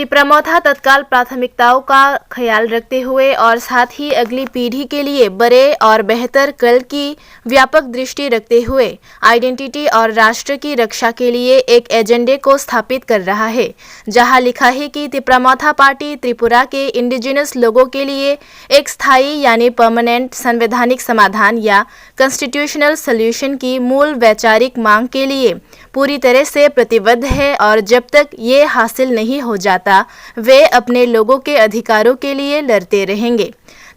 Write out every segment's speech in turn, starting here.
तिपरामौथा तत्काल प्राथमिकताओं का ख्याल रखते हुए और साथ ही अगली पीढ़ी के लिए बड़े और बेहतर कल की व्यापक दृष्टि रखते हुए आइडेंटिटी और राष्ट्र की रक्षा के लिए एक एजेंडे को स्थापित कर रहा है, जहां लिखा है कि तिपरामौथा पार्टी त्रिपुरा के इंडिजिनस लोगों के लिए एक स्थायी यानी परमानेंट संवैधानिक समाधान या कॉन्स्टिट्यूशनल सॉल्यूशन की मूल वैचारिक मांग के लिए पूरी तरह से प्रतिबद्ध है और जब तक ये हासिल नहीं हो जाता वे अपने लोगों के अधिकारों के लिए लड़ते रहेंगे।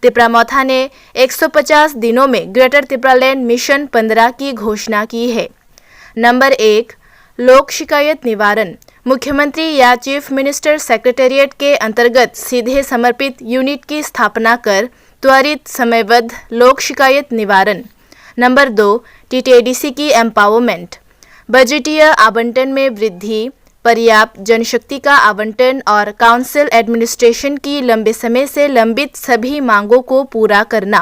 तिपरामौथा ने 150 दिनों में ग्रेटर तिपरालैंड मिशन 15 की घोषणा की है। नंबर 1, लोक शिकायत निवारण। मुख्यमंत्री या चीफ मिनिस्टर सेक्रेटेरिएट के अंतर्गत सीधे समर्पित यूनिट की स्थापना कर त्वरित समयबद्ध लोक शिकायत निवारण। नंबर 2, टीटीएडीसी की एम्पावरमेंट। बजटीय आवंटन में वृद्धि, पर्याप्त जनशक्ति का आवंटन और काउंसिल एडमिनिस्ट्रेशन की लंबे समय से लंबित सभी मांगों को पूरा करना।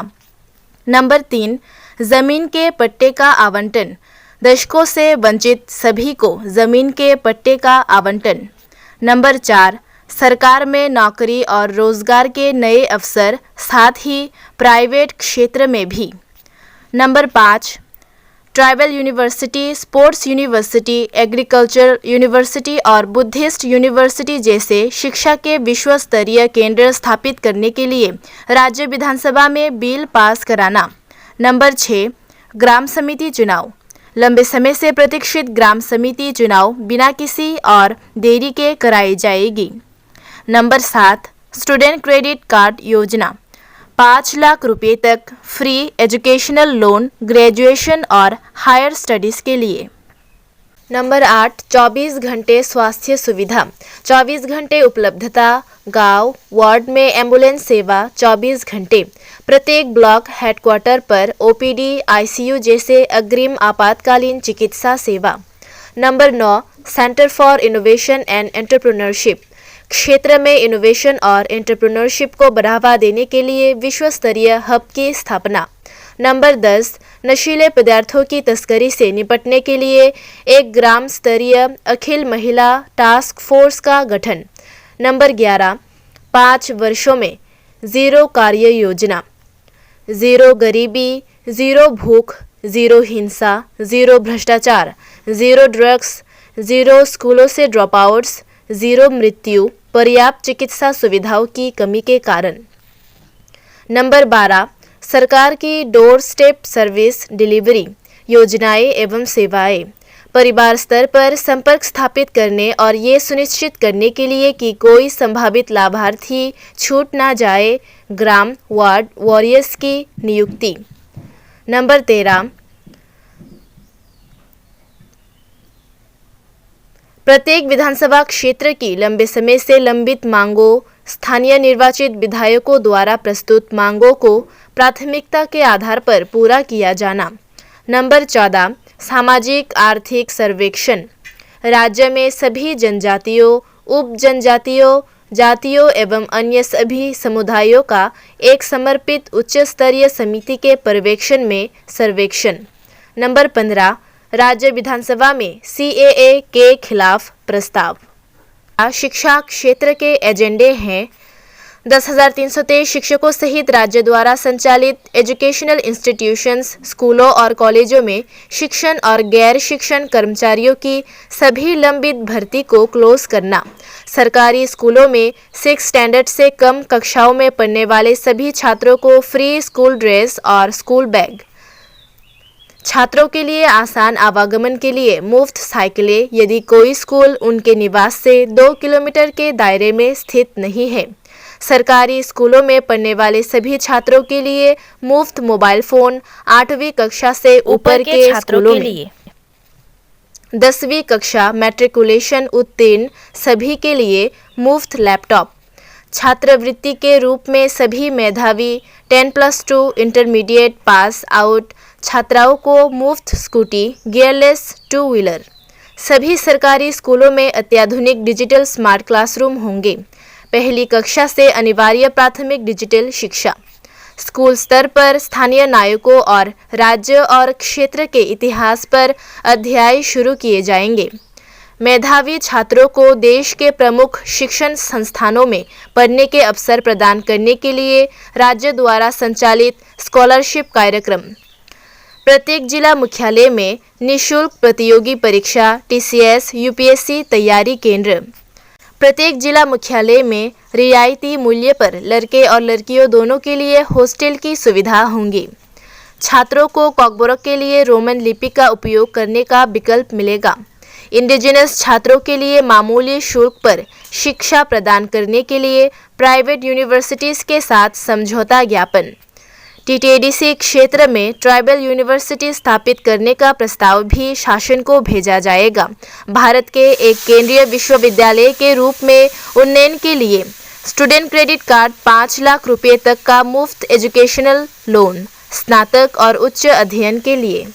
नंबर 3, जमीन के पट्टे का आवंटन। दशकों से वंचित सभी को जमीन के पट्टे का आवंटन। नंबर 4, सरकार में नौकरी और रोजगार के नए अवसर, साथ ही प्राइवेट क्षेत्र में भी। Number 5, tribal university, sports university, agriculture university और बुद्धिस्ट यूनिवर्सिटी जैसे शिक्षा के विश्व स्तरीय केंद्र स्थापित करने के लिए राज्य विधानसभा में बिल पास कराना। नंबर 6, ग्राम समिति चुनाव। लंबे समय से प्रतीक्षित ग्राम समिति चुनाव बिना किसी और देरी के कराई जाएगी। नंबर 7, स्टूडेंट क्रेडिट कार्ड योजना। 5 लाख रुपए तक फ्री एजुकेशनल लोन ग्रेजुएशन और हायर स्टडीज़ के लिए। नंबर 8, 24 घंटे स्वास्थ्य सुविधा। 24 घंटे उपलब्धता। गांव, वार्ड में एम्बुलेंस सेवा 24 घंटे। प्रत्येक ब्लॉक हेडक्वार्टर पर ओपीडी, आईसीयू जैसे अग्रिम आपातकालीन चिकित्सा सेवा। Number 9, centre for innovation and entrepreneurship. क्षेत्र में इनोवेशन और एंटरप्रेन्योरशिप को बढ़ावा देने के लिए विश्व स्तरीय हब की स्थापना। नंबर 10, नशीले पदार्थों की तस्करी से निपटने के लिए एक ग्राम स्तरीय अखिल महिला टास्क फोर्स का गठन। नंबर 11, 5 वर्षों में जीरो कार्य योजना। जीरो गरीबी, जीरो भूख, जीरो हिंसा, जीरो भ्रष्टाचार, जीरो ड्रग्स, जीरो स्कूलों से ड्रॉप आउट्स, जीरो मृत्यु, पर्याप्त चिकित्सा सुविधाओं की कमी के कारण। नंबर 12, सरकार की डोर स्टेप सर्विस डिलीवरी योजनाएं एवं सेवाएं। परिवार स्तर पर संपर्क स्थापित करने और ये सुनिश्चित करने के लिए कि कोई संभावित लाभार्थी छूट ना जाए, ग्राम वार्ड वॉरियर्स की नियुक्ति। नंबर 13, प्रत्येक विधानसभा क्षेत्र की लंबे समय से लंबित मांगों, स्थानीय निर्वाचित विधायकों द्वारा प्रस्तुत मांगों को प्राथमिकता के आधार पर पूरा किया जाना। नंबर 14, सामाजिक आर्थिक सर्वेक्षण। राज्य में सभी जनजातियों, उप जनजातियों, जातियों एवं अन्य सभी समुदायों का एक समर्पित उच्च स्तरीय समिति के पर्यवेक्षण में सर्वेक्षण। नंबर 15, राज्य विधानसभा में सीएए के खिलाफ प्रस्ताव। शिक्षा क्षेत्र के एजेंडे हैं 10,323 शिक्षकों सहित राज्य द्वारा संचालित एजुकेशनल इंस्टीट्यूशंस, स्कूलों और कॉलेजों में शिक्षण और गैर शिक्षण कर्मचारियों की सभी लंबित भर्ती को क्लोज करना। सरकारी स्कूलों में 6 स्टैंडर्ड से कम कक्षाओं में पढ़ने वाले सभी छात्रों को फ्री स्कूल ड्रेस और स्कूल बैग। छात्रों के लिए आसान आवागमन के लिए मुफ्त साइकिलें यदि कोई स्कूल उनके निवास से 2 किलोमीटर के दायरे में स्थित नहीं है। सरकारी स्कूलों में पढ़ने वाले सभी छात्रों के लिए मुफ्त मोबाइल फोन। 8वीं कक्षा से ऊपर के स्कूलों में 10वीं कक्षा मैट्रिकुलेशन उत्तीर्ण सभी के लिए मुफ्त लैपटॉप। छात्रवृत्ति के रूप में सभी मेधावी 10+2 इंटरमीडिएट पास आउट छात्राओं को मुफ्त स्कूटी, गियरलेस 2 व्हीलर। सभी सरकारी स्कूलों में अत्याधुनिक डिजिटल स्मार्ट क्लासरूम होंगे। पहली कक्षा से अनिवार्य प्राथमिक डिजिटल शिक्षा। स्कूल स्तर पर स्थानीय नायकों और राज्य और क्षेत्र के इतिहास पर अध्याय शुरू किए जाएंगे। मेधावी छात्रों को देश के प्रमुख शिक्षण संस्थानों में पढ़ने के अवसर प्रदान करने के लिए राज्य द्वारा संचालित स्कॉलरशिप कार्यक्रम। प्रत्येक जिला मुख्यालय में निःशुल्क प्रतियोगी परीक्षा TCS UPSC तैयारी केंद्र। प्रत्येक जिला मुख्यालय में रियायती मूल्य पर लड़के और लड़कियों दोनों के लिए हॉस्टल की सुविधा होंगी। छात्रों को कॉकबोरोक के लिए रोमन लिपि का उपयोग करने का विकल्प मिलेगा। इंडिजिनस छात्रों के लिए मामूली शुल्क पर शिक्षा प्रदान करने के लिए प्राइवेट यूनिवर्सिटीज़ के साथ समझौता ज्ञापन। TTADC क्षेत्र में ट्राइबल यूनिवर्सिटी स्थापित करने का प्रस्ताव भी शासन को भेजा जाएगा। भारत के एक केंद्रीय विश्वविद्यालय के रूप में उन्नयन के लिए स्टूडेंट क्रेडिट कार्ड 5 लाख रुपये तक का मुफ्त एजुकेशनल लोन स्नातक और उच्च अध्ययन के लिए।